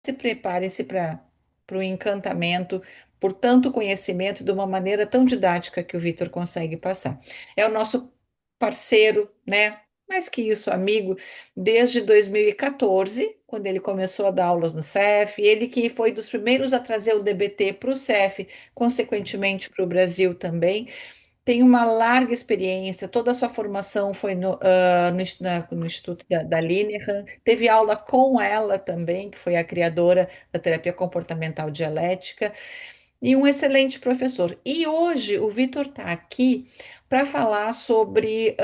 se preparem-se para o encantamento por tanto conhecimento de uma maneira tão didática que o Vitor consegue passar. É o nosso parceiro, né? Mais que isso, amigo, desde 2014, quando ele começou a dar aulas no CEF, ele que foi dos primeiros a trazer o DBT para o CEF, consequentemente para o Brasil também. Tem uma larga experiência, toda a sua formação foi no Instituto da Linehan. Teve aula com ela também, que foi a criadora da terapia comportamental dialética, e um excelente professor. E hoje o Vitor está aqui para falar sobre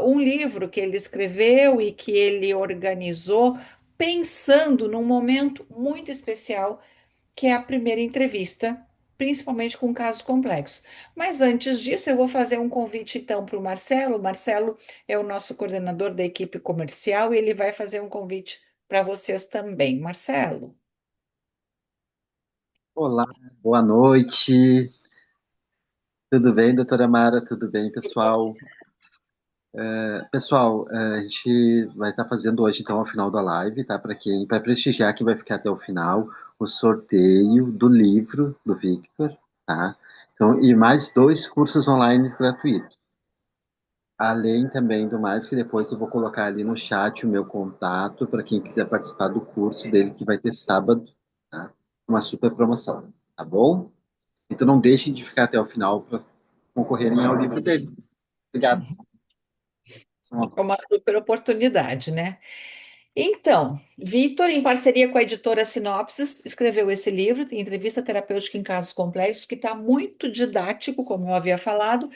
um livro que ele escreveu e que ele organizou, pensando num momento muito especial que é a primeira entrevista, principalmente com casos complexos. Mas antes disso, eu vou fazer um convite então para o Marcelo. O Marcelo é o nosso coordenador da equipe comercial e ele vai fazer um convite para vocês também. Marcelo. Olá, boa noite. Tudo bem, doutora Mara? Tudo bem, pessoal? Pessoal, a gente vai estar fazendo hoje, então, ao final da live, tá? Para quem vai prestigiar, quem vai ficar até o final, o sorteio do livro do Victor, tá? Então, e mais dois cursos online gratuitos. Além também do mais, que depois eu vou colocar ali no chat o meu contato para quem quiser participar do curso dele, que vai ter sábado, tá? Uma super promoção, tá bom? Então não deixem de ficar até o final para concorrerem ao livro dele. Obrigado. É uma super oportunidade, né? Então, Vitor, em parceria com a editora Sinopses, escreveu esse livro, Entrevista Terapêutica em Casos Complexos, que está muito didático, como eu havia falado,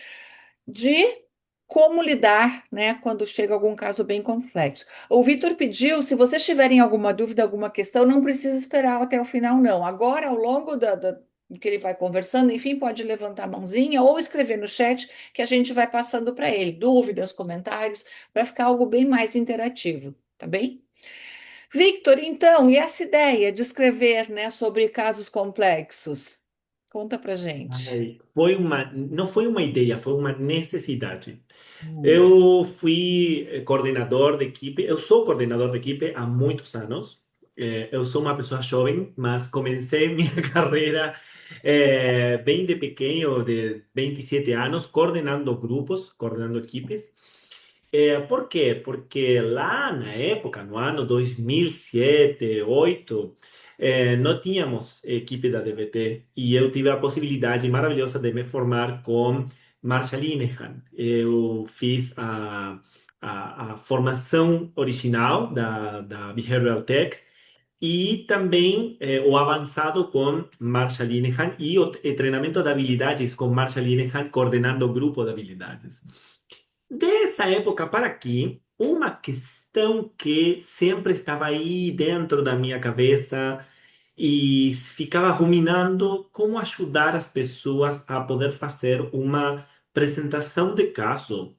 de como lidar, né, quando chega algum caso bem complexo. O Vitor pediu, se vocês tiverem alguma dúvida, alguma questão, não precisa esperar até o final, não. Agora, ao longo do que ele vai conversando, enfim, pode levantar a mãozinha ou escrever no chat que a gente vai passando para ele dúvidas, comentários, para ficar algo bem mais interativo, tá bem? Victor, então, e essa ideia de escrever, né, sobre casos complexos? Conta pra gente. Ai, não foi uma ideia, foi uma necessidade. Hum. Eu fui coordenador de equipe, eu sou coordenador de equipe há muitos anos. Eu sou uma pessoa jovem, mas comecei minha carreira bem de pequeno, de 27 anos, coordenando grupos, coordenando equipes. Por quê? Porque lá na época, no ano 2007, 2008, não tínhamos equipe da DBT e eu tive a possibilidade maravilhosa de me formar com Marsha Linehan. Eu fiz a formação original da Behavioral Tech e também o avançado com Marsha Linehan e o treinamento de habilidades com Marsha Linehan, coordenando o grupo de habilidades. Dessa época para aqui, uma questão que sempre estava aí dentro da minha cabeça e ficava ruminando como ajudar as pessoas a poder fazer uma apresentação de caso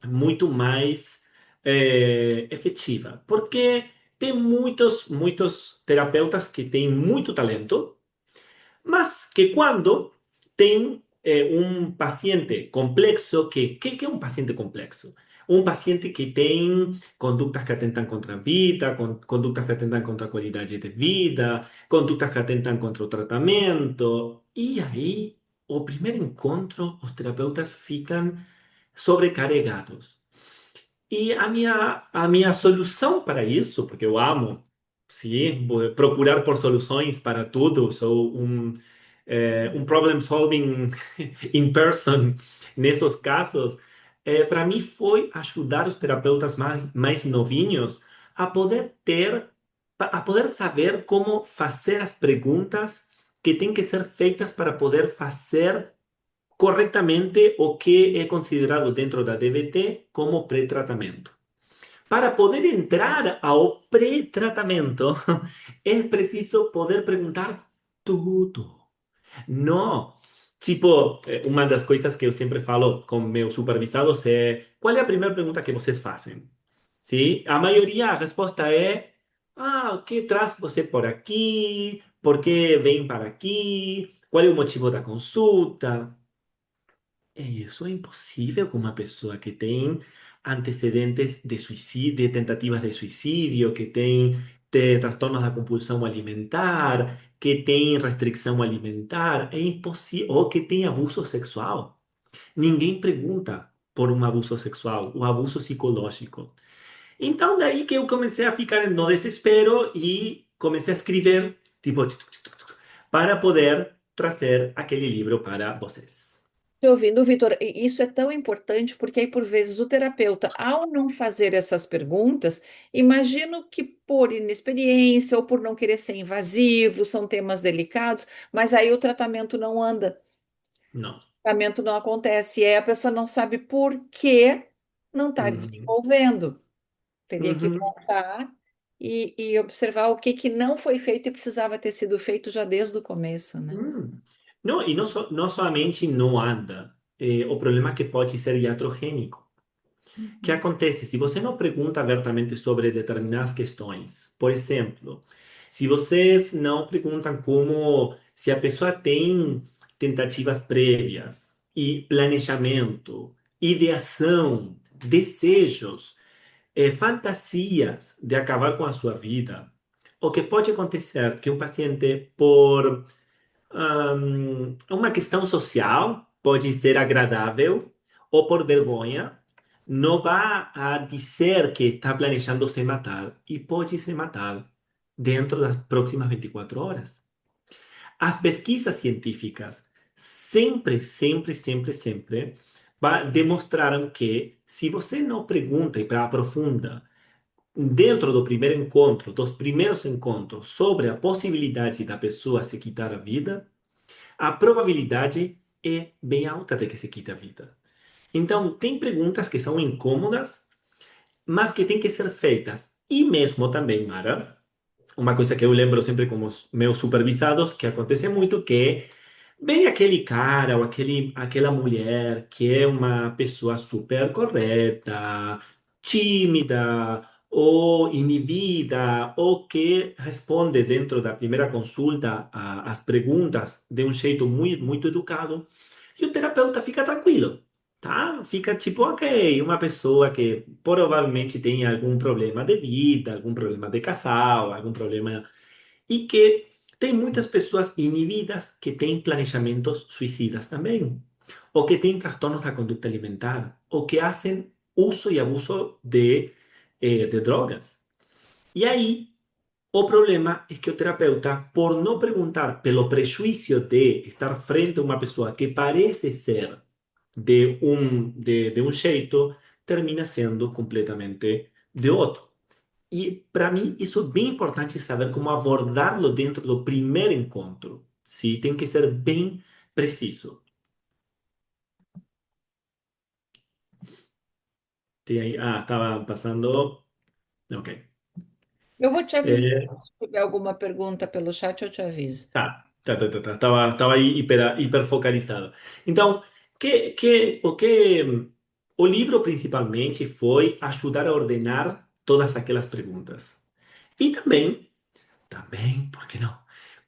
muito mais efetiva. Porque tem muitos terapeutas que têm muito talento, mas que quando tem um paciente complexo, que é um paciente complexo? Um paciente que tem condutas que atentam contra a vida, condutas que atentam contra a qualidade de vida, condutas que atentam contra o tratamento. E aí, o primeiro encontro, os terapeutas ficam sobrecarregados. E a minha solução para isso, porque eu amo, sim, procurar por soluções para tudo, sou um problem solving in person nesses casos, para mim foi ajudar os terapeutas mais novinhos a poder a poder saber como fazer as perguntas que têm que ser feitas para poder fazer corretamente o que é considerado dentro da DBT como pré-tratamento. Para poder entrar ao pré-tratamento, é preciso poder perguntar tudo. Não. Tipo, uma das coisas que eu sempre falo com meus supervisados é: qual é a primeira pergunta que vocês fazem? Sim? A maioria, a resposta é: o que traz você por aqui? Por que vem para aqui? Qual é o motivo da consulta? Isso é impossível com uma pessoa que tem antecedentes de suicídio, de tentativas de suicídio, que tem tem transtornos da compulsão alimentar, que tem restrição alimentar, é impossível, ou que tem abuso sexual. Ninguém pergunta por um abuso sexual, o abuso psicológico. Então, daí que eu comecei a ficar no desespero e comecei a escrever, tipo, para poder trazer aquele livro para vocês. Te ouvindo, Vitor, e isso é tão importante porque aí, por vezes, o terapeuta, ao não fazer essas perguntas, imagino que por inexperiência ou por não querer ser invasivo, são temas delicados, mas aí o tratamento não anda, Não. o tratamento não acontece, e aí a pessoa não sabe por que não está Uhum. desenvolvendo. Teria que Uhum. voltar e observar o que que não foi feito e precisava ter sido feito já desde o começo, né? Não, e não, não somente não anda, o problema é que pode ser iatrogênico. O que Uhum. acontece? Se você não pergunta abertamente sobre determinadas questões, por exemplo, se vocês não perguntam como se a pessoa tem tentativas prévias e planejamento, ideação, desejos, fantasias de acabar com a sua vida, o que pode acontecer é que um paciente, por uma questão social, pode ser agradável, ou por vergonha, não vai a dizer que está planejando se matar e pode se matar dentro das próximas 24 horas. As pesquisas científicas sempre demonstraram que se você não pergunta e aprofunda dentro do primeiro encontro, dos primeiros encontros, sobre a possibilidade da pessoa se quitar a vida, a probabilidade é bem alta de que se quite a vida. Então, tem perguntas que são incômodas, mas que têm que ser feitas. E mesmo também, Mara, uma coisa que eu lembro sempre com os meus supervisados, que acontece muito, que é bem aquele cara ou aquela mulher que é uma pessoa super correta, tímida ou inibida, ou que responde dentro da primeira consulta às perguntas de um jeito muito educado, e o terapeuta fica tranquilo. Tá? Fica tipo, ok, uma pessoa que provavelmente tem algum problema de vida, algum problema de casal, algum problema e que tem muitas pessoas inibidas que têm planejamentos suicidas também, ou que têm transtornos da conduta alimentar, ou que fazem uso e abuso de drogas. E aí, o problema é que o terapeuta, por não perguntar pelo prejuízo de estar frente a uma pessoa que parece ser de um jeito, termina sendo completamente de outro. E para mim isso é bem importante saber como abordá-lo dentro do primeiro encontro. Sim, tem que ser bem preciso. Tem aí, estava passando. Ok. Eu vou te avisar É, se tiver alguma pergunta pelo chat, eu te aviso. tá. Estava aí hiper focalizado. Então, o livro principalmente foi ajudar a ordenar todas aquelas perguntas. E também, por que não?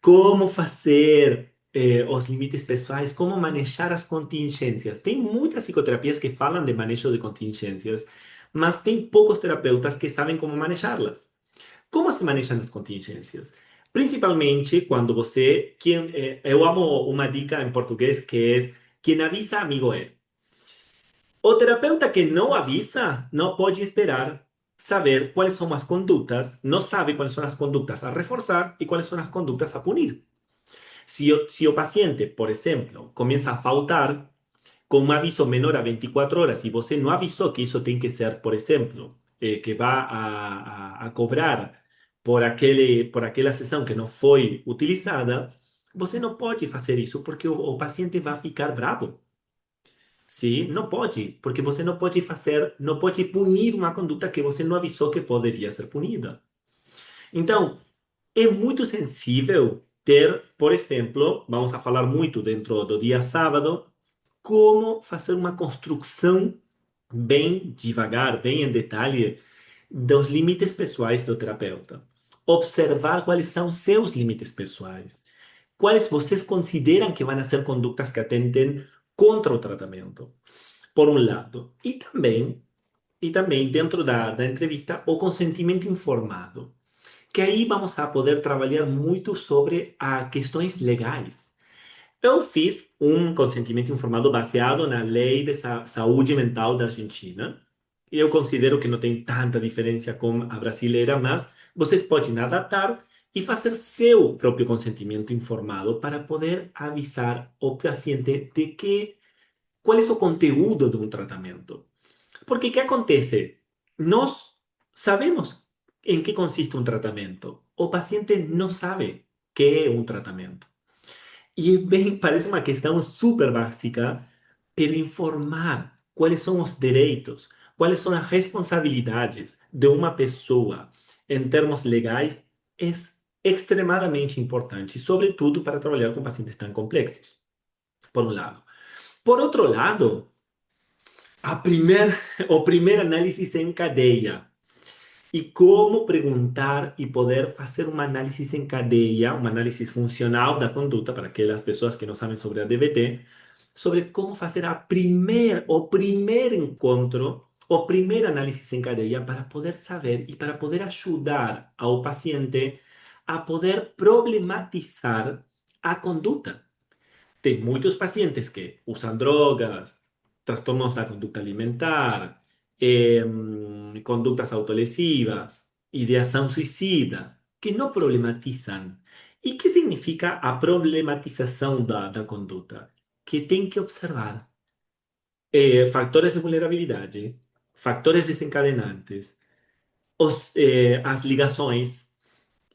Como fazer os limites pessoais, como manejar as contingências. Tem muitas psicoterapias que falam de manejo de contingências, mas tem poucos terapeutas que sabem como manejá-las. Como se manejam as contingências? Principalmente quando eu amo uma dica em português que é quem avisa, amigo é. O terapeuta que não avisa não pode esperar saber quais são as condutas, não sabe quais são as condutas a reforçar e quais são as condutas a punir. Se o paciente, por exemplo, começa a faltar com um aviso menor a 24 horas e você não avisou que isso tem que ser, por exemplo, que vá a cobrar por aquela sessão que não foi utilizada, você não pode fazer isso porque o paciente vai ficar bravo. Sim, não pode, porque você não pode fazer, não pode punir uma conduta que você não avisou que poderia ser punida. Então, é muito sensível ter, por exemplo, vamos a falar muito dentro do dia sábado, como fazer uma construção bem devagar, bem em detalhe, dos limites pessoais do terapeuta. Observar quais são seus limites pessoais. Quais vocês consideram que vão ser condutas que atentem contra o tratamento, por um lado. E também dentro da entrevista, o consentimento informado. que aí vamos a poder trabalhar muito sobre as questões legais. Eu fiz um consentimento informado baseado na lei de saúde mental da Argentina. Eu considero que não tem tanta diferença com a brasileira, mas vocês podem adaptar e fazer seu próprio consentimento informado para poder avisar o paciente de que qual é o conteúdo de um tratamento. Porque o que acontece? Nós sabemos em que consiste um tratamento. O paciente não sabe que é um tratamento. E bem, parece uma questão super básica, pero informar quais são os direitos, quais são as responsabilidades de uma pessoa em termos legais é extremadamente importante, sobretudo para trabalhar com pacientes tão complexos, por um lado. Por outro lado, o primeiro análise em cadeia e como perguntar e poder fazer uma análise em cadeia, uma análise funcional da conduta para aquelas pessoas que não sabem sobre a DBT, sobre como fazer o primeiro encontro, o primeiro análise em cadeia para poder saber e para poder ajudar ao paciente a poder problematizar a conduta. Tem muitos pacientes que usam drogas, trastornos da conduta alimentar, condutas autolesivas, ideação suicida, que não problematizam. E o que significa a problematização da conduta? Que tem que observar fatores de vulnerabilidade, fatores desencadenantes, as ligações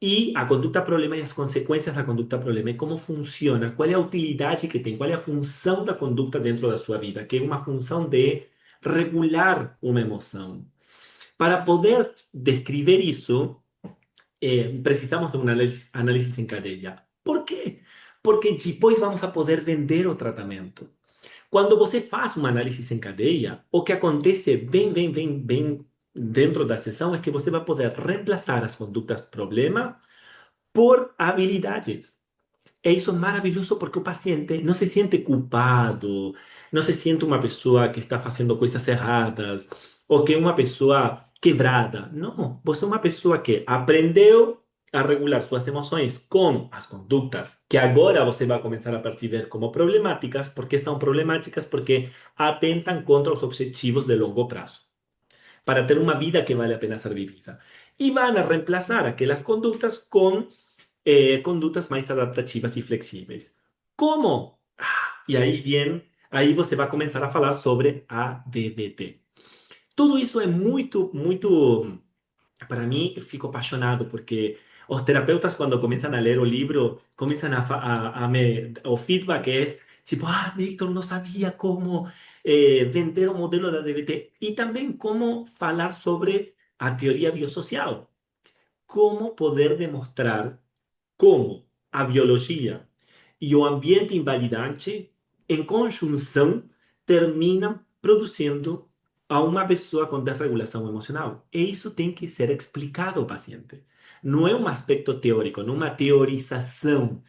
e a conduta problema e as consequências da conduta problema e como funciona, qual é a utilidade que tem, qual é a função da conduta dentro da sua vida, que é uma função de regular uma emoção. Para poder descrever isso, precisamos de uma análise em cadeia. Por quê? Porque depois vamos a poder vender o tratamento. Quando você faz uma análise em cadeia, o que acontece bem dentro da sessão é que você vai poder reemplaçar as condutas problema por habilidades. É isso maravilhoso porque o paciente não se sente culpado, não se sente uma pessoa que está fazendo coisas erradas ou que é uma pessoa quebrada. Não, você é uma pessoa que aprendeu a regular suas emoções com as condutas que agora você vai começar a perceber como problemáticas, porque são problemáticas porque atentam contra os objetivos de longo prazo, para ter uma vida que vale a pena ser vivida. E vão a reemplazar aquelas condutas com condutas mais adaptativas e flexíveis. Como? E aí você vai começar a falar sobre a DBT. Tudo isso é muito, para mim, fico apaixonado porque os terapeutas, quando começam a ler o livro, começam o feedback é tipo, Victor, não sabia como vender o modelo da DBT e também como falar sobre a teoria biosocial, como poder demonstrar como a biologia e o ambiente invalidante, em conjunção, terminam produzindo a uma pessoa com desregulação emocional. E isso tem que ser explicado ao paciente. Não é um aspecto teórico, não é uma teorização.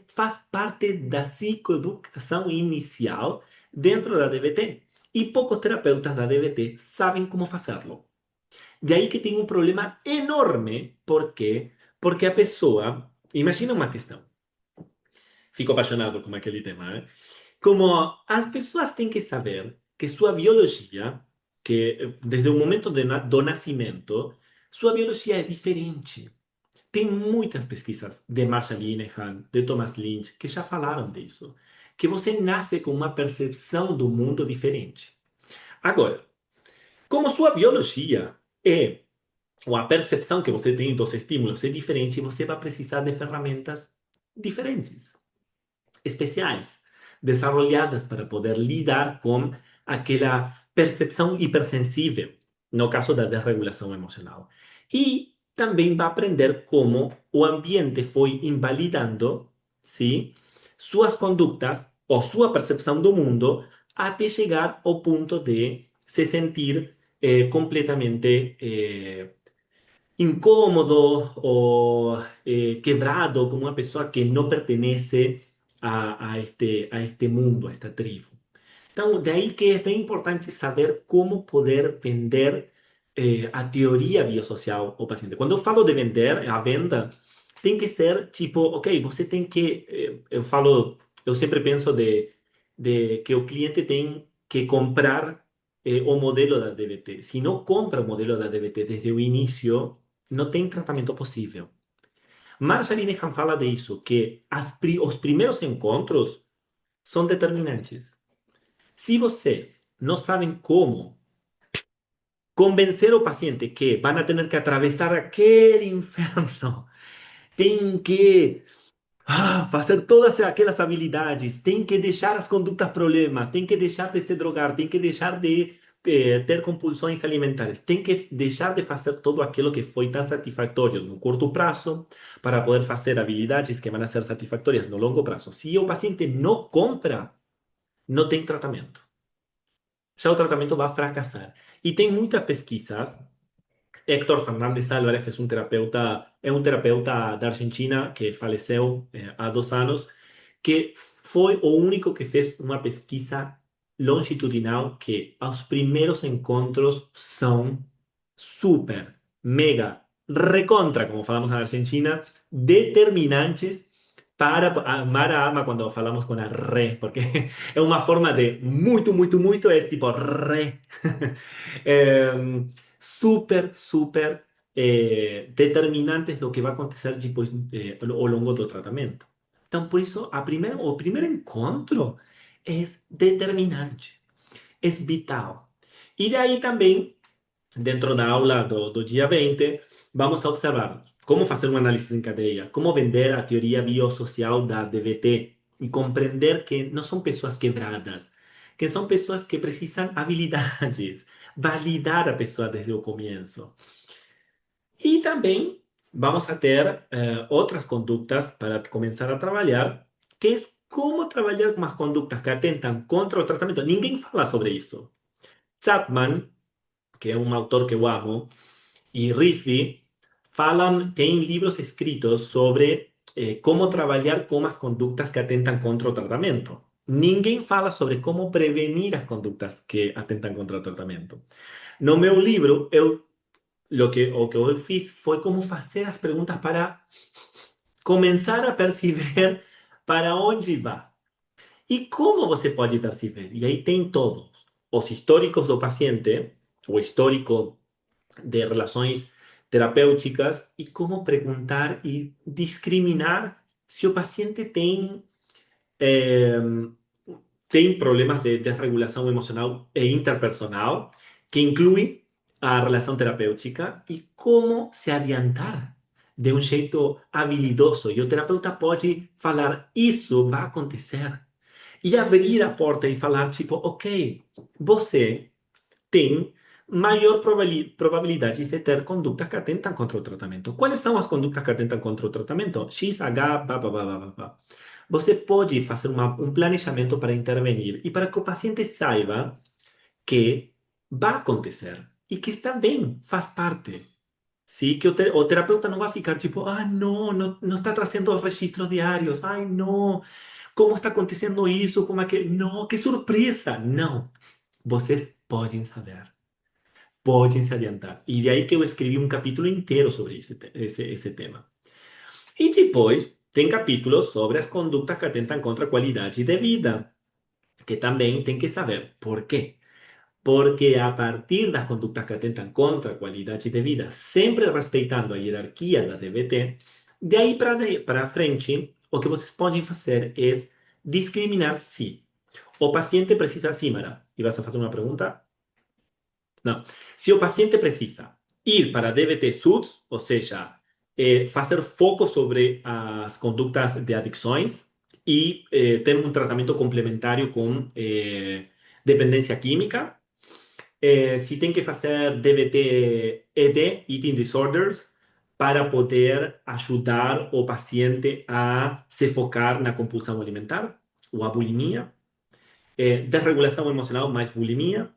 Faz parte da psicoeducação inicial dentro da DBT. E poucos terapeutas da DBT sabem como fazê-lo. De aí que tem um problema enorme. Por quê? Porque a pessoa. Imagina uma questão. Fico apaixonado com aquele tema, né? Como as pessoas têm que saber que sua biologia, que desde o momento do nascimento, sua biologia é diferente. Tem muitas pesquisas de Marshall Linehan, de Thomas Lynch, que já falaram disso. Que você nasce com uma percepção do mundo diferente. Agora, como sua biologia é ou a percepção que você tem dos estímulos é diferente, você vai precisar de ferramentas diferentes, especiais, desenvolvidas para poder lidar com aquela percepção hipersensível, no caso da desregulação emocional. E também vai aprender como o ambiente foi invalidando, sim, suas condutas ou sua percepção do mundo até chegar ao ponto de se sentir completamente incómodo o quebrado como una persona que no pertenece a este mundo, a esta tribu. Então, de aí que é bem importante saber como poder vender a teoria biosocial ao paciente. Quando eu falo de vender, a venda tem que ser tipo, ok, você tem que, eu sempre penso de que o cliente tem que comprar o modelo da DBT. Se não compra o modelo da DBT desde o início, não tem tratamento possível. Marshall Linehan fala disso, que os primeiros encontros são determinantes. Se vocês não sabem como convencer ao paciente que van a tener que atravessar aquele inferno, tem que fazer todas aquelas habilidades, tem que deixar as condutas problemas, tem que deixar de se drogar, tem que deixar de ter compulsões alimentares, tem que deixar de fazer tudo aquilo que foi tão satisfatório no curto prazo para poder fazer habilidades que vão ser satisfatórias no longo prazo. Se o paciente não compra, não tem tratamento. Já o tratamento vai fracassar. E tem muitas pesquisas. Héctor Fernández Álvarez é um terapeuta da Argentina que faleceu há 2 anos, que foi o único que fez uma pesquisa longitudinal que os primeiros encontros são super, mega, recontra, como falamos na Argentina, determinantes para amar a alma quando falamos com a re, porque é uma forma de muito, muito, muito, é tipo re. Super, super determinantes do que vai acontecer depois ao longo do tratamento. Então, por isso, o primeiro encontro é determinante, é vital. E daí também dentro da aula do dia 20, vamos a observar como fazer uma análise em cadeia, como vender a teoria biosocial da DBT e compreender que não são pessoas quebradas, que são pessoas que precisam habilidades, validar a pessoa desde o começo. E também vamos a ter outras condutas para começar a trabalhar, que é como trabalhar com as condutas que atentam contra o tratamento. Ninguém fala sobre isso. Chapman, que é um autor que eu amo, y Risby têm livros escritos sobre como trabalhar com as condutas que atentam contra o tratamento. Ninguém fala sobre como prevenir as condutas que atentam contra o tratamento. No meu livro, o que eu fiz foi como fazer as perguntas para começar a perceber para onde vai. E como você pode perceber? E aí tem todos os históricos do paciente, o histórico de relações terapêuticas e como perguntar e discriminar se o paciente eh, tem problemas de desregulação emocional e interpersonal, que inclui a relação terapêutica e como se adiantar de um jeito habilidoso. E o terapeuta pode falar: isso vai acontecer. E abrir a porta e falar, tipo, ok, você tem maior probabilidade de ter condutas que atentam contra o tratamento. Quais são as condutas que atentam contra o tratamento? X, H, blá, blá, blá, blá, blá. Você pode fazer um planejamento para intervenir e para que o paciente saiba que vai acontecer e que está bem, faz parte. Sim, que o terapeuta não vai ficar tipo, ah, não, não, não está trazendo os registros diários, ai, não, como está acontecendo isso, como é que, não, que surpresa. Não, vocês podem saber. Podem se adiantar. E de aí que eu escrevi um capítulo inteiro sobre esse tema. E depois, tem capítulos sobre as condutas que atentam contra a qualidade de vida, que também tem que saber por quê. Porque a partir das condutas que atentam contra a qualidade de vida, sempre respeitando a hierarquia da DBT, de aí para frente, o que vocês podem fazer é discriminar se o paciente precisa, sim, Mara, e vas a fazer uma pergunta? Não. Se o paciente precisa ir para DBT SUDS, ou seja, fazer foco sobre as condutas de adicções e ter um tratamento complementário com dependência química, se tem que fazer DBT ED, Eating Disorders, para poder ajudar o paciente a se focar na compulsão alimentar ou a bulimia, desregulação emocional mais bulimia,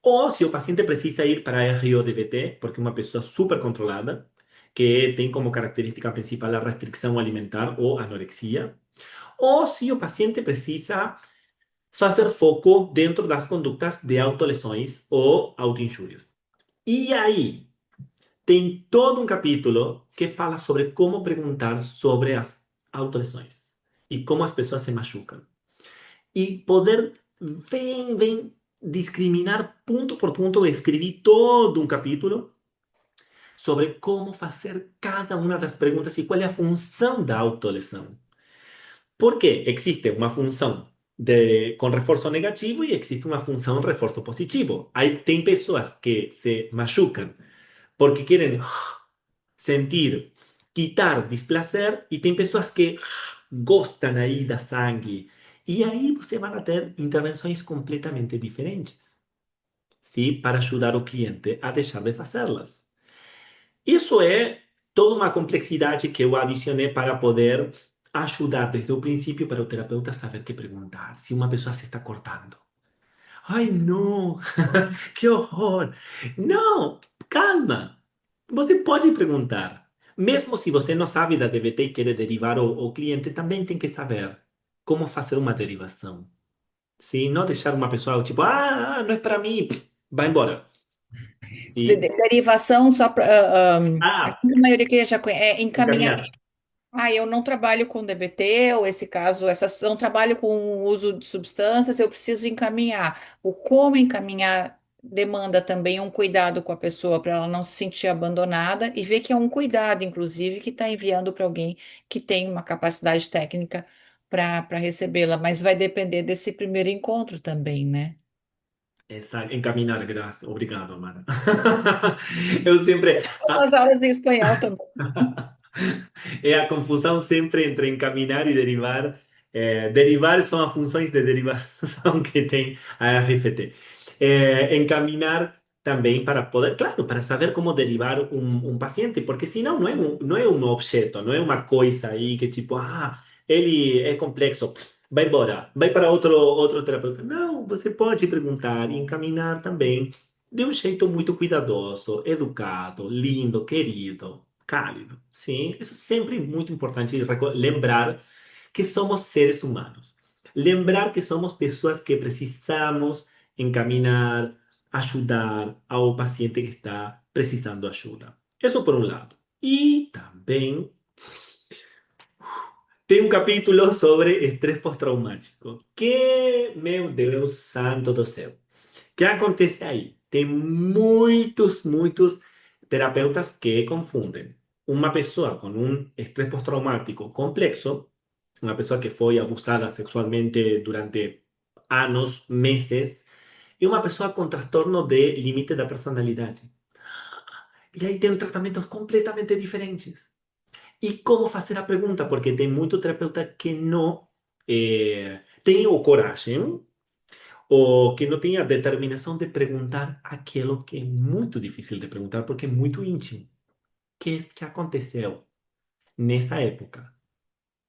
ou se o paciente precisa ir para RODBT, porque é uma pessoa super controlada, que tem como característica principal a restrição alimentar ou anorexia, ou se o paciente precisa fazer foco dentro das condutas de autolesões ou autoinjúrias. E aí, tem todo um capítulo que fala sobre como perguntar sobre as autolesões e como as pessoas se machucam. E poder, bem, discriminar ponto por ponto, escrevi todo um capítulo sobre como fazer cada uma das perguntas e qual é a função da autolesão. Porque existe uma função com reforço negativo e existe uma função reforço positivo. Aí tem pessoas que se machucam porque querem sentir, quitar displacer e tem pessoas que gostam aí da sangue. E aí você vai ter intervenções completamente diferentes, sim, para ajudar o cliente a deixar de fazê-las. Isso é toda uma complexidade que eu adicionei para poder ajudar desde o princípio para o terapeuta saber que perguntar se uma pessoa se está cortando. Ai, não, que horror! Não, calma. Você pode perguntar. Mesmo se você não sabe da DVT e quer derivar o cliente, também tem que saber como fazer uma derivação. Sim, não deixar uma pessoa tipo, não é para mim, vai embora. Sim. Derivação só para. Ah, Aqui na maioria que já conhece, é encaminhar. encaminhar. Eu não trabalho com DBT, ou esse caso, não trabalho com o uso de substâncias, eu preciso encaminhar. O como encaminhar demanda também um cuidado com a pessoa para ela não se sentir abandonada e ver que é um cuidado, inclusive, que está enviando para alguém que tem uma capacidade técnica para recebê-la, mas vai depender desse primeiro encontro também, né? Encaminhar, graças. Obrigado, Amara. Eu sempre. As aulas em espanhol também. É a confusão sempre entre encaminar e derivar. Derivar são as funções de derivação que tem a RFT. Encaminar também para poder, claro, para saber como derivar um paciente, porque senão não é um objeto, não é uma coisa aí que tipo, ele é complexo, vai embora, vai para outro terapeuta. Não, você pode perguntar e encaminar também de um jeito muito cuidadoso, educado, lindo, querido, cálido. Sim, isso é sempre muito importante lembrar que somos seres humanos. Lembrar que somos pessoas que precisamos encaminar, ajudar ao paciente que está precisando ajuda. Isso por um lado. E também tem um capítulo sobre estresse pós-traumático. Que, meu Deus santo do céu. O que acontece aí? Tem muitos terapeutas que confundem uma pessoa com um estresse pós-traumático complexo, uma pessoa que foi abusada sexualmente durante anos, meses, e uma pessoa com transtorno de limite da personalidade. E aí tem tratamentos completamente diferentes. E como fazer a pergunta? Porque tem muito terapeuta que não tem o coragem ou que não tem a determinação de perguntar aquilo que é muito difícil de perguntar porque é muito íntimo. O que é que aconteceu nessa época?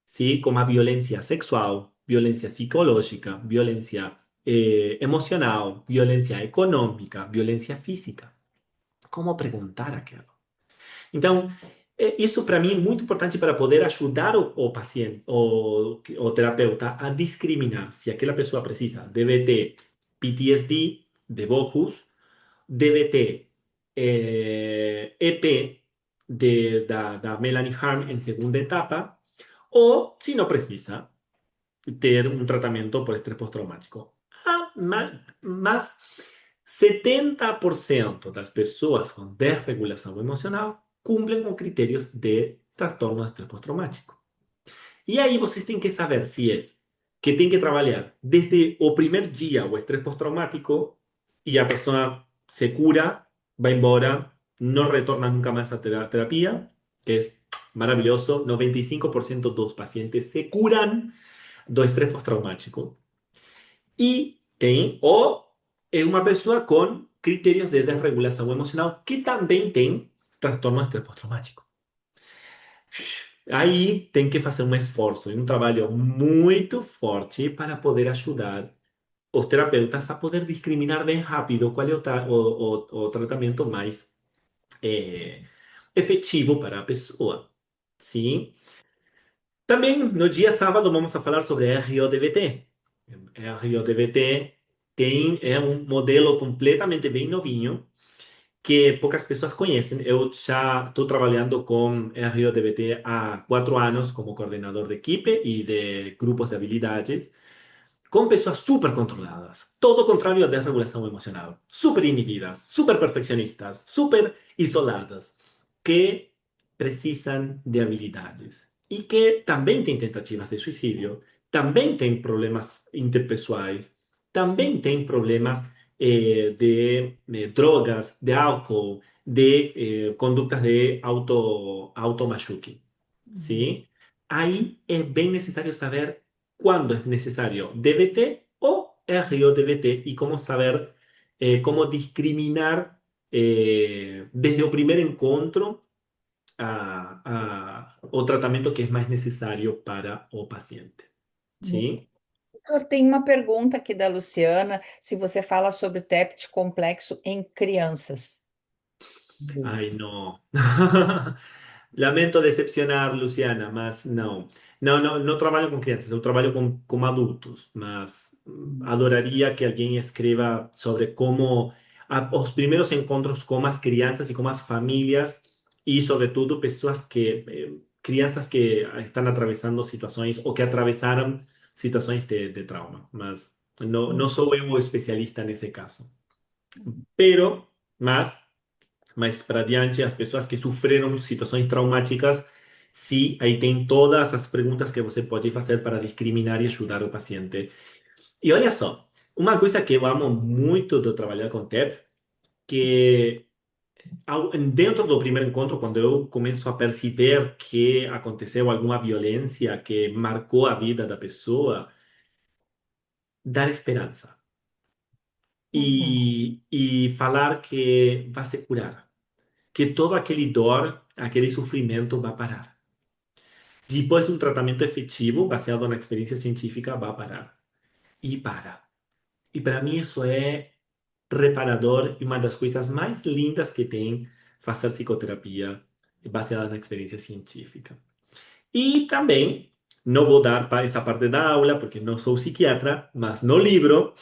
Sim, como a violência sexual, violência psicológica, violência emocional, violência econômica, violência física. Como perguntar aquilo? Então, isso para mim é muito importante para poder ajudar o paciente, o terapeuta, a discriminar se aquela pessoa precisa deve ter PTSD de Bohus, deve ter EP da Melanie Harm em segunda etapa, ou se não precisa ter um tratamento por estresse pós-traumático. Mas 70% das pessoas com desregulação emocional cumprem com critérios de transtorno de estresse pós-traumático. E aí vocês têm que saber se é que tem que trabalhar desde o primeiro dia o estresse pós-traumático e a pessoa se cura, vai embora, não retorna nunca mais à terapia, que é maravilhoso. 95% dos pacientes se curam do estresse pós-traumático. E tem, ou é uma pessoa com critérios de desregulação emocional que também tem transtorno de estresse pós-traumático. Aí tem que fazer um esforço e um trabalho muito forte para poder ajudar os terapeutas a poder discriminar bem rápido qual é o tratamento mais efetivo para a pessoa. Sim? Também no dia sábado vamos a falar sobre RODVT. RODVT é um modelo completamente bem novinho que poucas pessoas conhecem. Eu já estou trabalhando com RODBT há 4 anos como coordenador de equipe e de grupos de habilidades, com pessoas super controladas, todo o contrário à desregulação emocional, super inibidas, super perfeccionistas, super isoladas, que precisam de habilidades e que também têm tentativas de suicídio, também têm problemas interpessoais, também têm problemas de drogas, de álcool, de condutas de automachuque, Uhum. ¿sí? Ahí es bien necesario saber cuándo es necesario DBT o RIO-DBT y cómo saber, cómo discriminar desde el primer encuentro o tratamiento que es más necesario para o paciente. ¿Sí? Doutor, tem uma pergunta aqui da Luciana, se você fala sobre TEPT complexo em crianças. Ay, no. Lamento decepcionar, Luciana, mas não. Não trabalho com crianças, eu trabalho com adultos, mas adoraria que alguém escreva sobre como os primeiros encontros com as crianças e com as famílias e, sobretudo, pessoas crianças que estão atravessando situações ou que atravessaram situações de trauma, mas não sou eu o especialista nesse caso. Pero, mas para adiante, as pessoas que sofreram situações traumáticas, sim, aí tem todas as perguntas que você pode fazer para discriminar e ajudar o paciente. E olha só, uma coisa que eu amo muito de trabalhar com TEP, que dentro do primeiro encontro, quando eu começo a perceber que aconteceu alguma violência que marcou a vida da pessoa, dar esperança. Uhum, E falar que vai se curar, que todo aquele dor, aquele sofrimento vai parar. Depois de um tratamento efetivo, baseado na experiência científica, vai parar. E para. E para mim isso é reparador e uma das coisas mais lindas que tem fazer psicoterapia baseada na experiência científica. E também, não vou dar para essa parte da aula, porque não sou psiquiatra, mas no livro,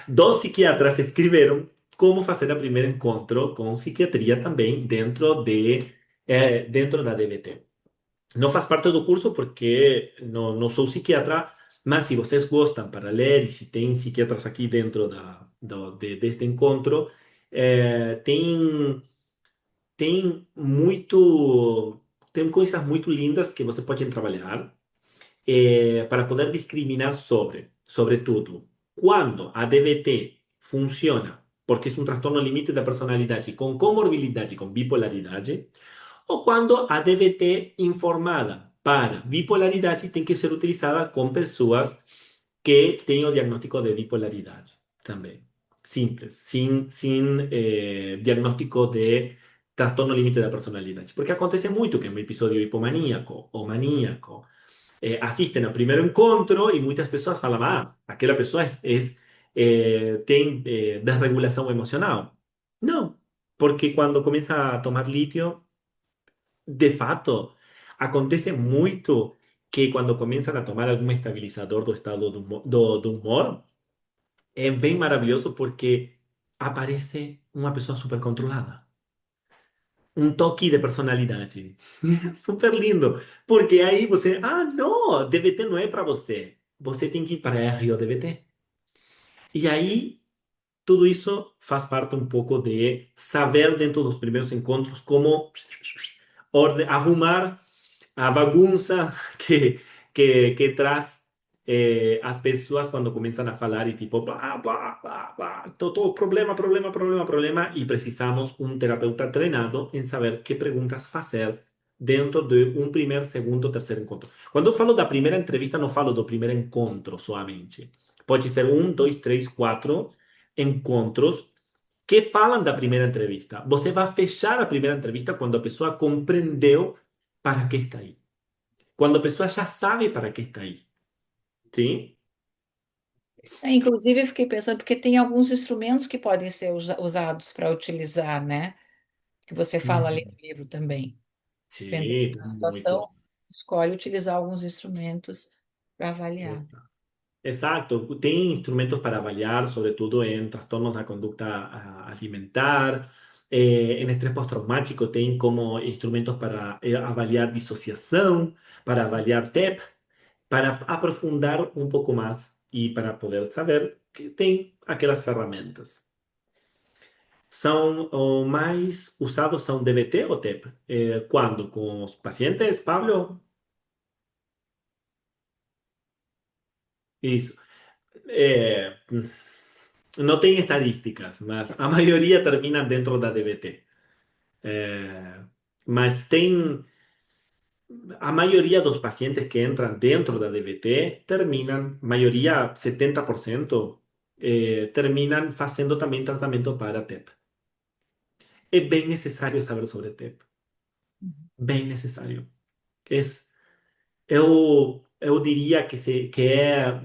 dois psiquiatras escreveram como fazer o primeiro encontro com psiquiatria também dentro da DBT. Não faz parte do curso porque não sou psiquiatra, mas se vocês gostam para ler e se tem psiquiatras aqui dentro deste encontro, tem muito, tem coisas muito lindas que você pode trabalhar para poder discriminar sobretudo, quando a DBT funciona, porque é um transtorno limite da personalidade com comorbilidade, com bipolaridade, ou quando a DBT informada para bipolaridade tem que ser utilizada com pessoas que têm o diagnóstico de bipolaridade também. Simples, sem diagnóstico de transtorno limite da personalidade. Porque acontece muito que um episódio hipomaníaco ou maníaco assistem ao primeiro encontro e muitas pessoas falam, aquela pessoa tem desregulação emocional. Não, porque quando começa a tomar lítio, de fato, acontece muito que quando começam a tomar algum estabilizador do estado do humor, é bem maravilhoso porque aparece uma pessoa super controlada. Um toque de personalidade. Super lindo. Porque aí você, não, DBT não é para você. Você tem que ir para R ou DBT. E aí, tudo isso faz parte um pouco de saber dentro dos primeiros encontros como arrumar a bagunça que traz as pessoas quando começam a falar e tipo, blá, blá, blá, blá, todo problema, problema, problema, problema, e precisamos um terapeuta treinado em saber que perguntas fazer dentro de um primeiro, segundo, terceiro encontro. Quando eu falo da primeira entrevista, não falo do primeiro encontro somente. Pode ser um, dois, três, quatro encontros que falam da primeira entrevista. Você vai fechar a primeira entrevista quando a pessoa compreendeu para que está aí. Quando a pessoa já sabe para que está aí. Sim? inclusive, eu fiquei pensando, porque tem alguns instrumentos que podem ser usados para utilizar, né? Que você fala ali no Uhum. livro também. Dependendo Sim, da muito. situação, escolhe utilizar alguns instrumentos para avaliar. Exato. Tem instrumentos para avaliar, sobretudo em transtornos da conduta alimentar, em estresse pós-traumático tem como instrumentos para avaliar dissociação, para avaliar TEP, para aprofundar um pouco mais e para poder saber que tem aquelas ferramentas. São o mais usados são DBT ou TEP. Quando? Com os pacientes, Pablo? Isso. É, não tem estadísticas, mas a maioria termina dentro da DBT. É, mas tem a maioria dos pacientes que entram dentro da DBT terminam, maioria 70%, terminam fazendo também tratamento para TEP. É bem necessário saber sobre TEP, bem necessário. É, eu diria que é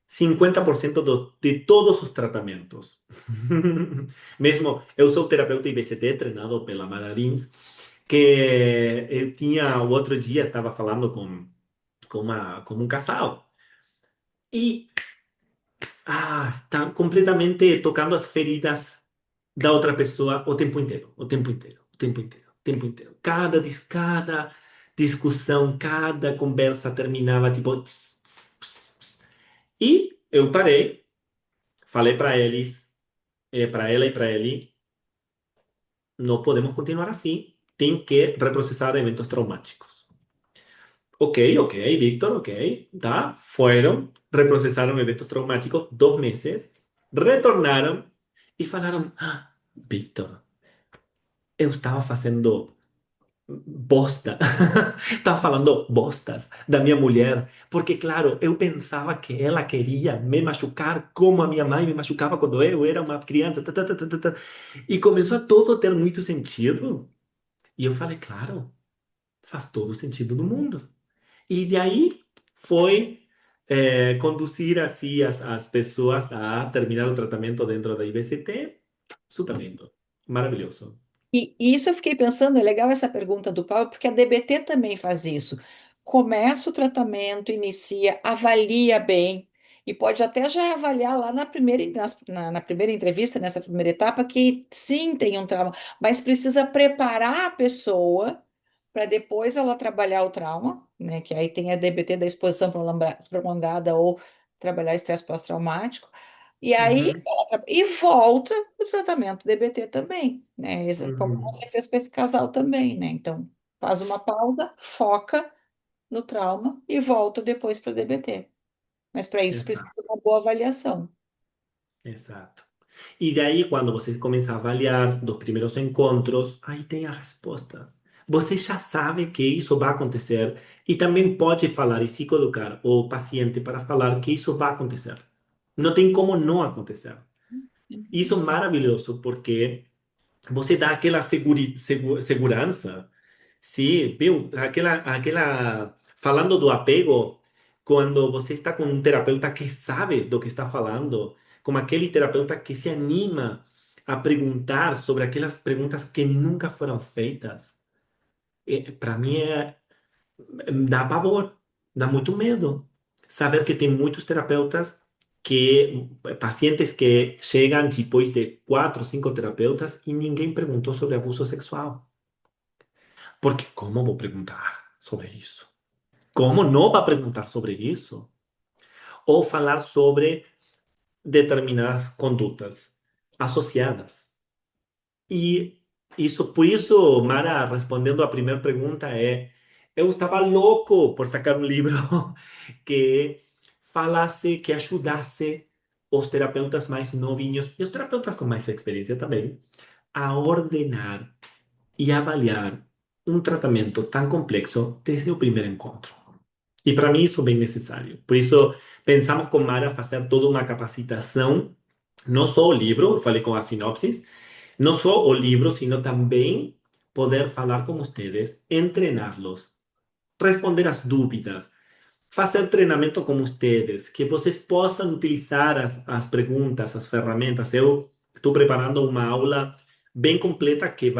50% de todos os tratamentos. Mesmo, eu sou terapeuta IBCT, treinado pela Mara Lins, que eu tinha, o outro dia, estava falando com um casal, e tá completamente tocando as feridas da outra pessoa o tempo inteiro, o tempo inteiro, o tempo inteiro, o tempo inteiro. Cada discussão, cada conversa terminava tipo... tss, tss, tss. E eu parei, falei para eles, para ela e para ele, não podemos continuar assim, tem que reprocessar eventos traumáticos. Ok, ok, Víctor, ok, tá. Fueron, reprocesaron eventos traumáticos 2 meses, retornaram e falaram: Víctor, eu estava fazendo bosta, estava falando bostas da minha mulher, porque, claro, eu pensava que ela queria me machucar como a minha mãe me machucava quando eu era uma criança, tá, tá, tá, tá, tá, tá. E começou a todo ter muito sentido. E eu falei, claro, faz todo sentido do mundo. E de aí foi conduzir assim as pessoas a terminar o tratamento dentro da IBCT. Super lindo, maravilhoso. E isso eu fiquei pensando, é legal essa pergunta do Paulo, porque a DBT também faz isso. Começa o tratamento, inicia, avalia bem, e pode até já avaliar lá na primeira entrevista, nessa primeira etapa, que sim, tem um trauma, mas precisa preparar a pessoa para depois ela trabalhar o trauma, né? Que aí tem a DBT da exposição prolongada ou trabalhar estresse pós-traumático. E aí Uhum, e volta o tratamento DBT também, né? Como uhum. você fez com esse casal também, né? Então, faz uma pausa, foca no trauma e volta depois para DBT. Mas para isso precisa Exato, de uma boa avaliação. exato. E daí, quando você começa a avaliar dos primeiros encontros, aí tem a resposta. Você já sabe que isso vai acontecer e também pode falar e se colocar o paciente para falar que isso vai acontecer. Não tem como não acontecer. Isso é maravilhoso porque você dá aquela segurança. Sim, viu? Falando do apego, quando você está com um terapeuta que sabe do que está falando, como aquele terapeuta que se anima a perguntar sobre aquelas perguntas que nunca foram feitas, para mim dá pavor, dá muito medo. Saber que tem muitos terapeutas pacientes que chegam depois de 4, 5 terapeutas e ninguém perguntou sobre abuso sexual. Porque como vou perguntar sobre isso? Como não vai perguntar sobre isso? Ou falar sobre determinadas condutas associadas. E isso, por isso, Mara, respondendo à primeira pergunta, eu estava louco por sacar um livro que falasse, que ajudasse os terapeutas mais novinhos e os terapeutas com mais experiência também a ordenar e avaliar um tratamento tão complexo desde o primeiro encontro. E para mim isso é bem necessário. Por isso, pensamos com Mara fazer toda uma capacitação, não só o livro, eu falei com a sinopsis, não só o livro, sino também poder falar com vocês, treiná-los, responder as dúvidas, fazer treinamento com vocês, que vocês possam utilizar as perguntas, as ferramentas. Eu estou preparando uma aula bem completa que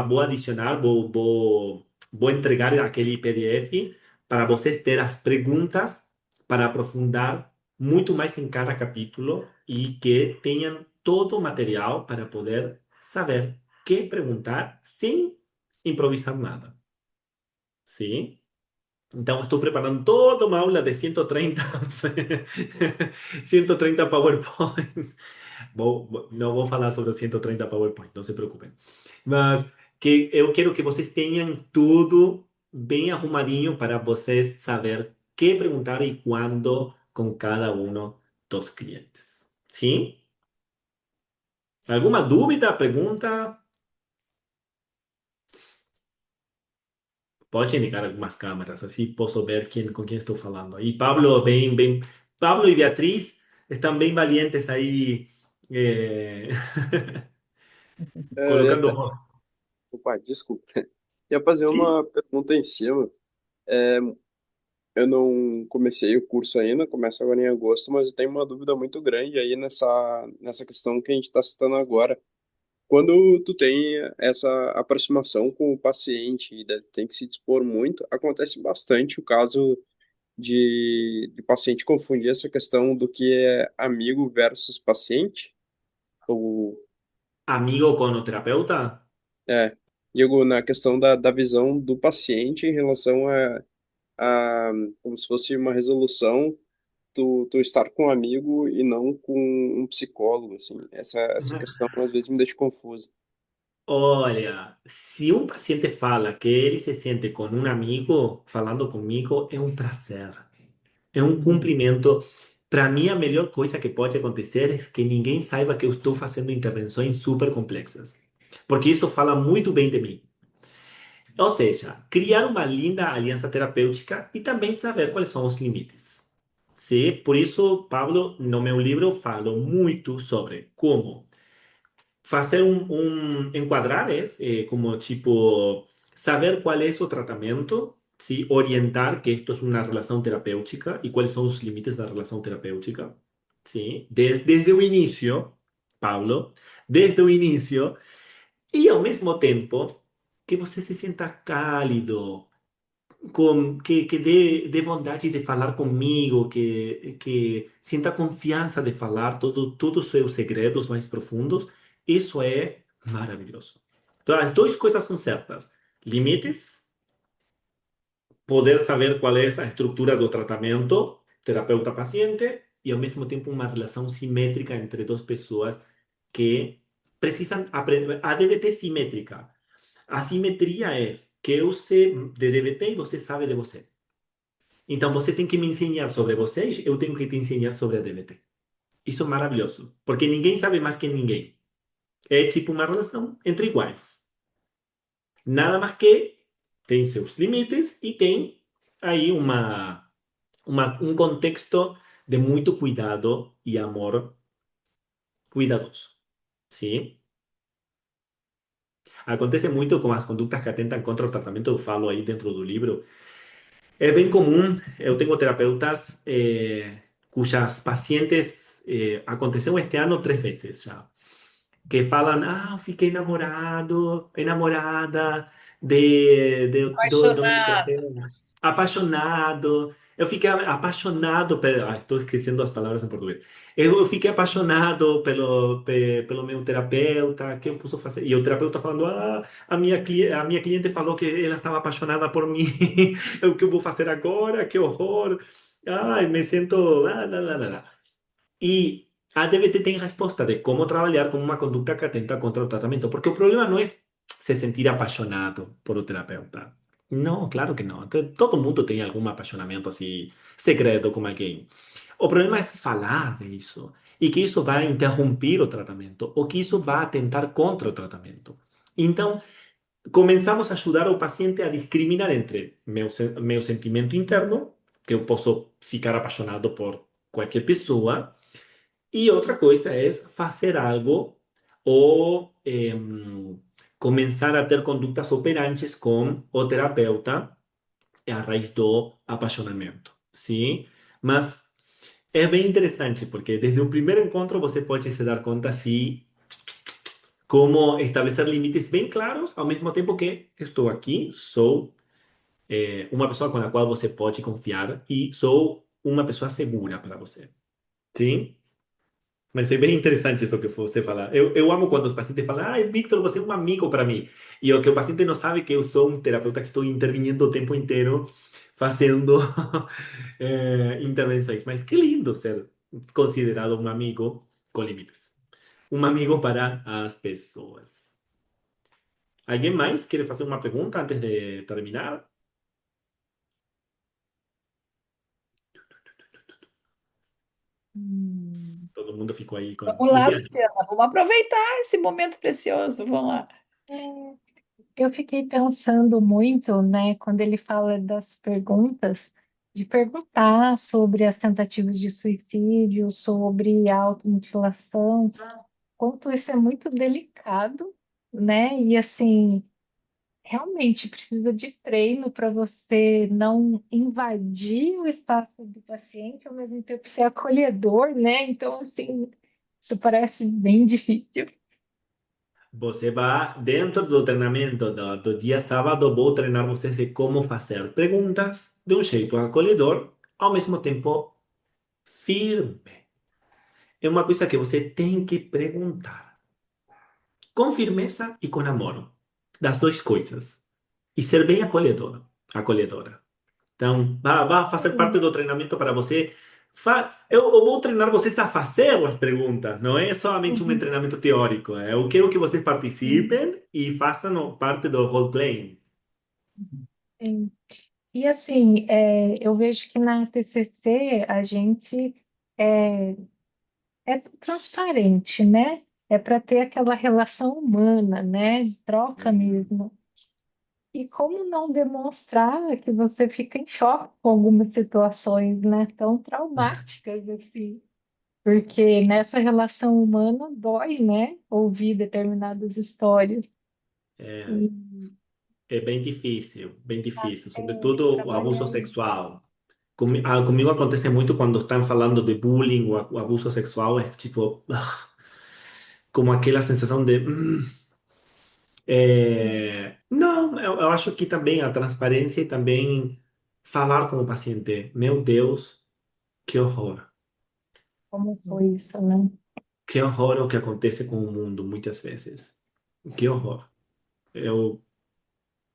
vou adicionar, vou entregar aquele PDF para vocês ter as perguntas para aprofundar muito mais em cada capítulo e que tenham todo o material para poder saber qué preguntar sin improvisar nada. ¿Sí? Então, estou preparando toda uma aula de 130, 130 PowerPoint. Não vou falar sobre os 130 PowerPoint, não se preocupem. Mas que eu quero que vocês tenham tudo bem arrumadinho para vocês saber que perguntar e quando com cada um dos clientes. Sim? Alguma dúvida, pergunta? Pode indicar algumas câmeras, assim posso ver com quem estou falando. E Pablo, Pablo e Beatriz estão bem valientes aí, Eu ia até, colocando. opa, desculpa. Ia fazer Sim. uma pergunta em cima. É, eu não comecei o curso ainda, começa agora em agosto, mas eu tenho uma dúvida muito grande aí nessa questão que a gente está citando agora. Quando tu tem essa aproximação com o paciente e tem que se dispor muito, acontece bastante o caso de paciente confundir essa questão do que é amigo versus paciente. Ou, Amigo com o terapeuta? é, digo, na questão da visão do paciente em relação a como se fosse uma resolução, tu estar com um amigo e não com um psicólogo, assim. Essa questão às vezes me deixa confusa. Olha, se um paciente fala que ele se sente com um amigo falando comigo, é um prazer, é um Uhum. cumprimento. Para mim, a melhor coisa que pode acontecer é que ninguém saiba que eu estou fazendo intervenções super complexas, porque isso fala muito bem de mim. Ou seja, criar uma linda aliança terapêutica e também saber quais são os limites. Sim, por isso, Pablo, no meu livro, falo muito sobre como fazer enquadrar como tipo, saber qual é o tratamento, ¿sí? Orientar que esto es una relación terapéutica y cuáles son los límites de la relación terapéutica, ¿sí? Desde el inicio, Pablo, desde el inicio, y al mismo tiempo que você se sienta cálido, que dê vontade de falar comigo, que sinta confiança de falar todos os seus segredos mais profundos, isso é maravilhoso. Então, as duas coisas são certas: limites, poder saber qual é a estrutura do tratamento, terapeuta-paciente, e ao mesmo tempo uma relação simétrica entre duas pessoas que precisam aprender. A DBT simétrica. A simetria é que eu sei de DBT e você sabe de você. Então você tem que me ensinar sobre vocês, eu tenho que te ensinar sobre a DBT. Isso é maravilhoso, porque ninguém sabe mais que ninguém. É tipo uma relação entre iguais. Nada mais que tem seus limites e tem aí um contexto de muito cuidado e amor cuidadoso. Sim? Acontece muito com as condutas que atentam contra o tratamento, eu falo aí dentro do livro. É bem comum, eu tenho terapeutas cujas pacientes aconteceu este ano 3 vezes já, que falam, fiquei namorado, enamorada do meu Apaixonado. terapeuta, apaixonado. Eu fiquei apaixonado, estou esquecendo as palavras em português. Eu fiquei apaixonado pelo meu terapeuta, que eu posso fazer? E o terapeuta falando, a minha cliente falou que ela estava apaixonada por mim, o que eu vou fazer agora? Que horror! Ai, me sinto... lá, lá, lá, lá. E a DBT tem resposta de como trabalhar com uma conduta que atenta contra o tratamento, porque o problema não é se sentir apaixonado por o terapeuta. Não, claro que não. Todo mundo tem algum apaixonamento assim, secreto com alguém. O problema é falar disso e que isso vai interromper o tratamento ou que isso vai atentar contra o tratamento. Então, começamos a ajudar o paciente a discriminar entre meu sentimento interno, que eu posso ficar apaixonado por qualquer pessoa, e outra coisa é fazer algo ou começar a ter condutas operantes com o terapeuta a raiz do apaixonamento, sim? Mas é bem interessante porque desde o primeiro encontro você pode se dar conta se como estabelecer limites bem claros, ao mesmo tempo que estou aqui, sou uma pessoa com a qual você pode confiar e sou uma pessoa segura para você, sim? Mas é bem interessante isso que você fala. Eu amo quando os pacientes falam, ai, Victor, você é um amigo para mim. E o que o paciente não sabe é que eu sou um terapeuta que estou intervindo o tempo inteiro fazendo intervenções. Mas que lindo ser considerado um amigo com limites. Um amigo para as pessoas. ¿Alguien mais quer fazer uma pergunta antes de terminar? Hum. Todo mundo ficou aí com... Vamos lá, Luciana. Luciana, vamos aproveitar esse momento precioso. Vamos lá. É, eu fiquei pensando muito, né, quando ele fala das perguntas, de perguntar sobre as tentativas de suicídio, sobre a automutilação, quanto isso é muito delicado, né? E assim, realmente precisa de treino para você não invadir o espaço do paciente, ao mesmo tempo ser acolhedor, né? Então, assim, isso parece bem difícil. Você vai, dentro do treinamento do dia sábado, vou treinar vocês de como fazer perguntas de um jeito acolhedor, ao mesmo tempo firme. É uma coisa que você tem que perguntar com firmeza e com amor. Das duas coisas. E ser bem acolhedor, acolhedora. Então, vai fazer parte do treinamento para você. Eu vou treinar vocês a fazer as perguntas, não é somente um Uhum. treinamento teórico. Eu quero que vocês Sim, participem e façam parte do role-playing. sim. E assim, eu vejo que na TCC a gente é, é transparente, né? É para ter aquela relação humana, né? De troca Uhum. mesmo. E como não demonstrar que você fica em choque com algumas situações, né? Tão traumáticas assim. Porque nessa relação humana dói, né? Ouvir determinadas histórias. É, E é bem difícil, sobretudo o trabalhar abuso isso. sexual. Comigo acontece muito quando estão falando de bullying ou abuso sexual, é tipo, como aquela sensação de. Não, eu acho que também a transparência e também falar com o paciente. Meu Deus, que horror. Como foi isso, né? Que horror o que acontece com o mundo muitas vezes. Que horror. Eu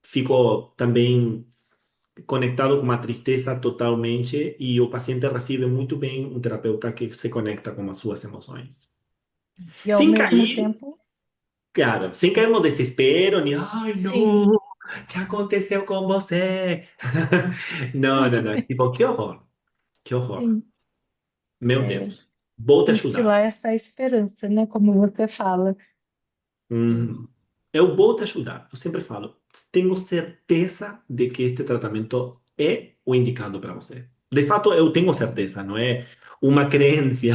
fico também conectado com uma tristeza totalmente e o paciente recebe muito bem um terapeuta que se conecta com as suas emoções. E ao Sem mesmo cair, tempo, claro, sem cair no desespero, nem, ai, não, sim, o que aconteceu com você? Não, não, não. Tipo, que horror, que horror. sim, Meu é, Deus, vou te ajudar. instilar essa esperança, né? Como você fala. Uhum. Eu vou te ajudar. Eu sempre falo, tenho certeza de que este tratamento é o indicado para você. De fato, eu tenho certeza, não é uma crença,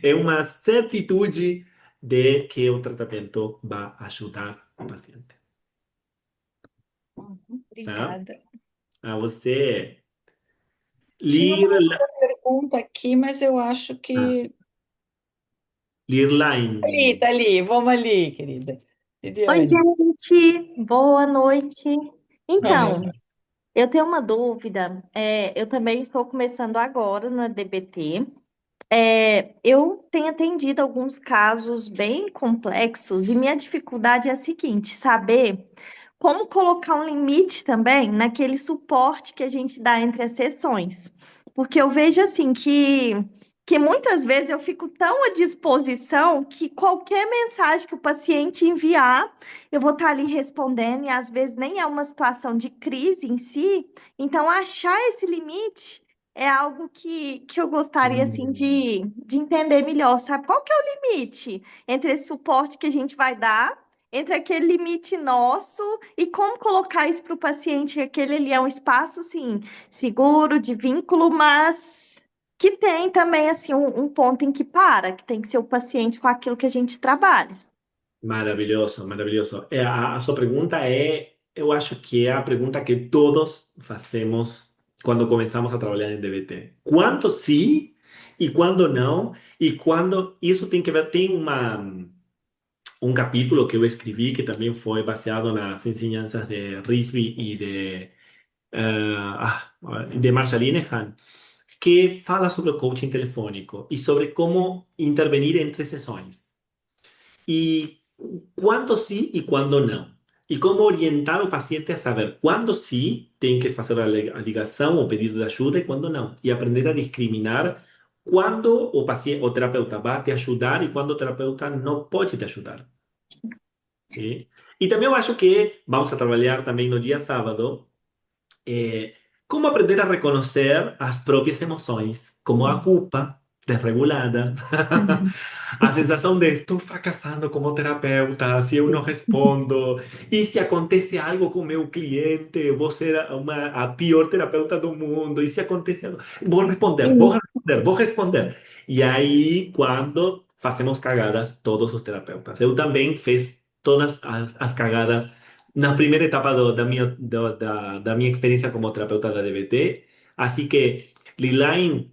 é uma certitude de que o tratamento vai ajudar o paciente, tá? Obrigada. A você Tinha uma ler, outra pergunta aqui, mas eu acho ah, que. ler lá Ali, em... tá ali, vamos ali, querida. Oi, Lidiane, gente, boa noite. vamos Então, lá. eu tenho uma dúvida. Eu também estou começando agora na DBT. Eu tenho atendido alguns casos bem complexos e minha dificuldade é a seguinte: saber como colocar um limite também naquele suporte que a gente dá entre as sessões. Porque eu vejo assim que muitas vezes eu fico tão à disposição que qualquer mensagem que o paciente enviar, eu vou estar ali respondendo, e às vezes nem é uma situação de crise em si. Então, achar esse limite é algo que eu gostaria assim Hum, de entender melhor, sabe? Qual que é o limite entre esse suporte que a gente vai dar, entre aquele limite nosso e como colocar isso para o paciente, que aquele ali é um espaço, sim, seguro, de vínculo, mas que tem também, assim, um ponto em que para, que tem que ser o paciente com aquilo que a gente trabalha. maravilhoso, maravilhoso. A sua pergunta é, eu acho que é a pergunta que todos fazemos quando começamos a trabalhar em DBT. Quando sim e quando não? E quando isso tem que ver, tem um capítulo que eu escrevi que também foi baseado nas ensinanças de Risby e de Marshall Linehan, que fala sobre o coaching telefônico e sobre como intervenir entre sessões. Y cuándo sí y cuándo no. Y cómo orientar al paciente a saber cuándo sí tiene que hacer a ligação o pedido de ajuda y cuándo no. Y aprender a discriminar cuándo o paciente o terapeuta va a te ayudar y cuándo o terapeuta no puede te ayudar. ¿Sí? Y también yo acho que vamos a trabajar también no día sábado como aprender a reconocer as próprias emoções, como a culpa desregulada, a sensação de estou fracassando como terapeuta, se eu não respondo, e se acontece algo com o meu cliente, eu vou ser a pior terapeuta do mundo, e se acontece algo, vou responder, vou responder, vou responder. E aí, quando fazemos cagadas, todos os terapeutas. Eu também fiz todas as cagadas na primeira etapa da minha experiência como terapeuta da DBT. Assim que, Lilaine,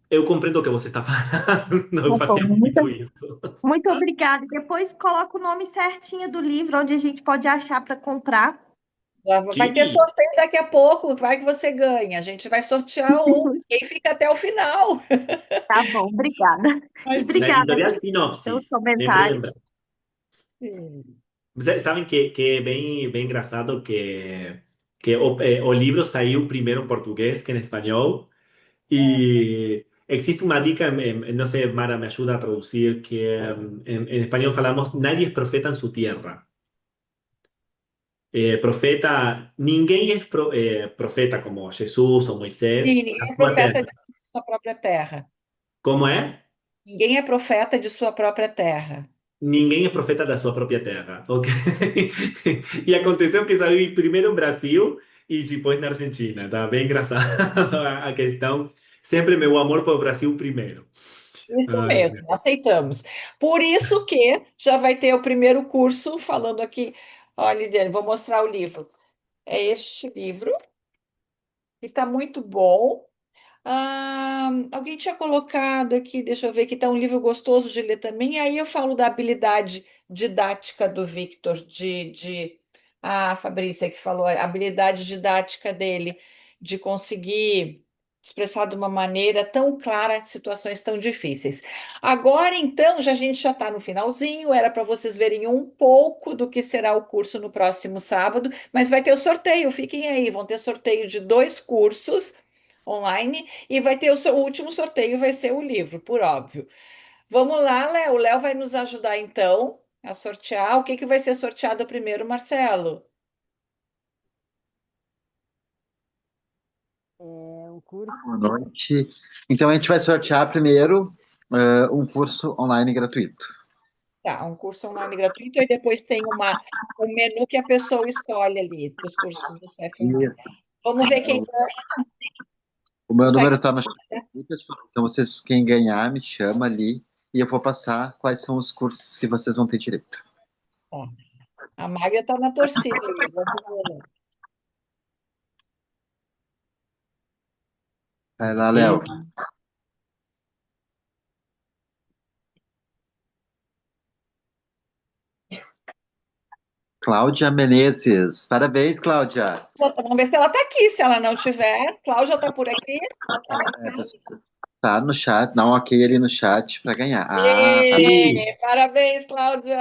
eu compreendo o que você está falando, eu Tá bom, fazia muito, muito isso. muito obrigada. Depois coloca o nome certinho do livro, onde a gente pode achar para comprar. Vai ter Sim, sorteio daqui a pouco, vai que você ganha. A gente vai sortear um. Quem fica até o final. Tá bom, obrigada. E na obrigada editorial pelos Sinopsis, sempre comentários. lembrando. Sabem que é bem engraçado que o livro saiu primeiro em português que em espanhol. Y existe una dica, no sé, Mara me ayuda a traducir, que en español falamos, nadie es profeta en su tierra. Profeta, ninguém es profeta como Jesús o Moisés Sim, ninguém na é sua profeta terra. de sua própria terra. Como é? Ninguém é profeta de sua própria terra. Ninguém é profeta da sua própria terra, ok? E aconteceu que saiu primeiro no Brasil e depois na Argentina, tá bem engraçado a questão. Sempre meu amor pelo Brasil primeiro. Isso Ai, mesmo, aceitamos. Por isso que já vai ter o primeiro curso falando aqui. Olha, Lidiane, vou mostrar o livro. É este livro, que está muito bom. Alguém tinha colocado aqui, deixa eu ver, que está um livro gostoso de ler também. Aí eu falo da habilidade didática do Victor, a Fabrícia que falou, a habilidade didática dele de conseguir expressar de uma maneira tão clara situações tão difíceis. Agora, então, a gente já está no finalzinho, era para vocês verem um pouco do que será o curso no próximo sábado, mas vai ter o sorteio, fiquem aí, vão ter sorteio de 2 cursos online e vai ter o último sorteio, vai ser o livro, por óbvio. Vamos lá, Léo. O Léo vai nos ajudar então a sortear. O que que vai ser sorteado primeiro, Marcelo? O curso. Boa noite. Então a gente vai sortear primeiro um curso online gratuito. Tá, um curso online gratuito e depois tem um menu que a pessoa escolhe ali dos cursos do CEF E Online. Vamos ver quem o meu número consegue. está no chat. Então vocês, quem ganhar, me chama ali e eu vou passar quais são os cursos que vocês vão ter direito. Ó, a Mária está na torcida ali. Vamos ver. Vai lá, quem? Léo. Cláudia Menezes. Parabéns, Cláudia. Vamos ver se ela está aqui. Se ela não tiver, Cláudia está por aqui. Tá na É, sala. tá no chat, dá um ok ali no chat para ganhar. Ah, tá. Parabéns, Cláudia.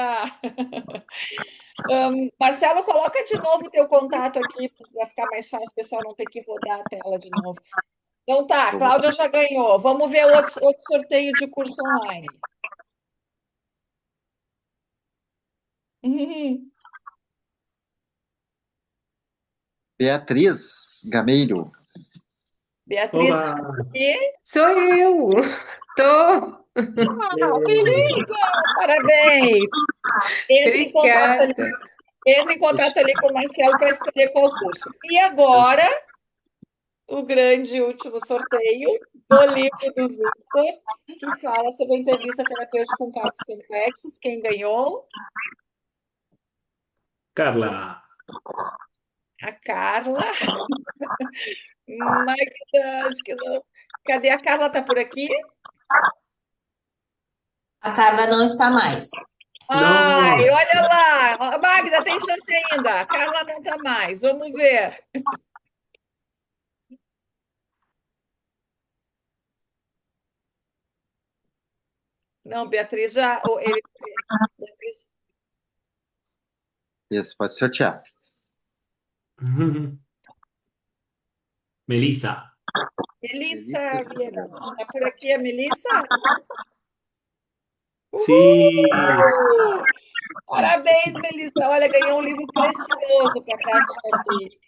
Marcelo, coloca de novo o teu contato aqui para ficar mais fácil, o pessoal não ter que rodar a tela de novo. Então tá, Vou botar. Cláudia já ganhou. Vamos ver outro sorteio de curso online. Beatriz Gameiro. Beatriz, tá Oba! aqui? Sou eu! Tô! Beleza, parabéns. Entre em contato ali, Obrigada! entre em contato ali com o Marcelo para escolher qual curso. E agora, o grande último sorteio do livro do Victor, que fala sobre a entrevista terapêutica com casos complexos. Quem ganhou? Carla. A Carla. Magda, acho que não. Cadê a Carla? Tá por aqui? A Carla não está mais. Ai, Não! olha lá. Magda, tem chance ainda. A Carla não tá mais. Vamos ver. Não, Beatriz já. Beatriz- Isso, pode sortear. Melissa. Melissa Vieira. Está por aqui a Melissa? Sim. Uhul! Parabéns, Melissa. Olha, ganhou um livro precioso para Tati aqui.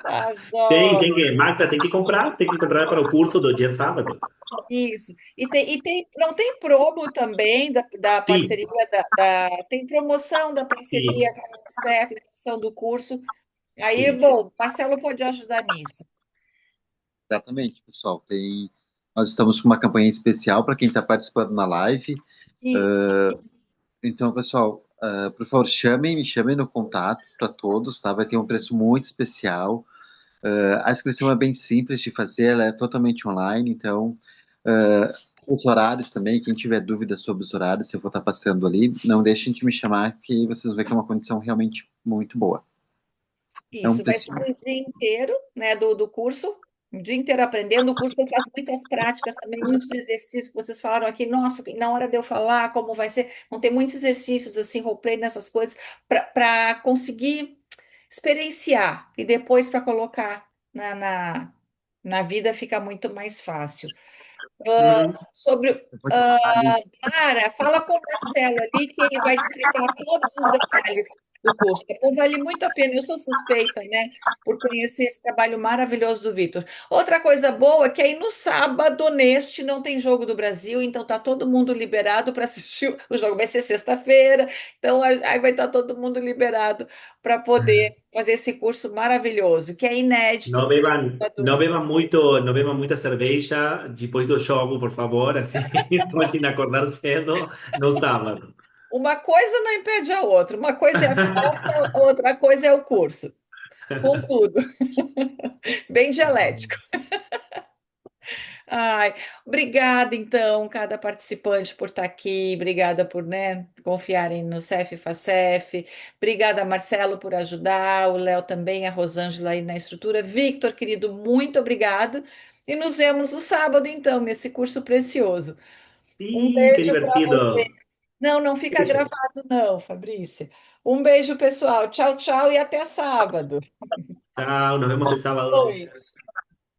Tá Tem jóia. que, Magda, tem que comprar para o curso do dia sábado. Isso. Não tem promo também da Sim, parceria tem promoção da parceria sim. com o CEF, em função do curso. Aí, Sim. bom, Marcelo pode ajudar nisso. Exatamente, pessoal. Nós estamos com uma campanha especial para quem está participando na live. Isso. Então, pessoal, por favor, me chamem no contato para todos, tá? Vai ter um preço muito especial. A inscrição é bem simples de fazer, ela é totalmente online, então os horários também, quem tiver dúvidas sobre os horários, eu vou estar passando ali, não deixem de me chamar, que vocês vão ver que é uma condição realmente muito boa. É um Isso, vai preço. ser um dia inteiro, né, do curso, um dia inteiro aprendendo. O curso faz muitas práticas também, muitos exercícios que vocês falaram aqui. Nossa, na hora de eu falar como vai ser, vão ter muitos exercícios, assim, roleplay nessas coisas, para conseguir experienciar e depois para colocar na vida fica muito mais fácil. Uhum. Sobre. Eu vou te mandar ali. Mara, fala com o Marcelo ali que ele vai te explicar todos os detalhes do curso. Então, vale muito a pena. Eu sou suspeita, né, por conhecer esse trabalho maravilhoso do Vitor. Outra coisa boa é que aí no sábado, neste, não tem jogo do Brasil, então tá todo mundo liberado para assistir. O jogo vai ser sexta-feira, então aí vai estar todo mundo liberado para poder fazer esse curso maravilhoso, que é inédito. Não bebam muita cerveja depois do jogo, por favor, assim, podem acordar cedo no sábado. Uma coisa não impede a outra. Uma coisa é a festa, outra coisa é o curso. Com tudo. Bem dialético. Ai, obrigada, então, cada participante por estar aqui. Obrigada por, né, confiarem no CEF e FACEF. Obrigada, Marcelo, por ajudar. O Léo também, a Rosângela aí na estrutura. Victor, querido, muito obrigado. E nos vemos no sábado, então, nesse curso precioso. Um Sim, qué beijo para você. divertido. Não, não fica gravado, não, Fabrícia. Um beijo, pessoal. Tchau, tchau e até sábado. Chao, nos vemos el sábado. Noite.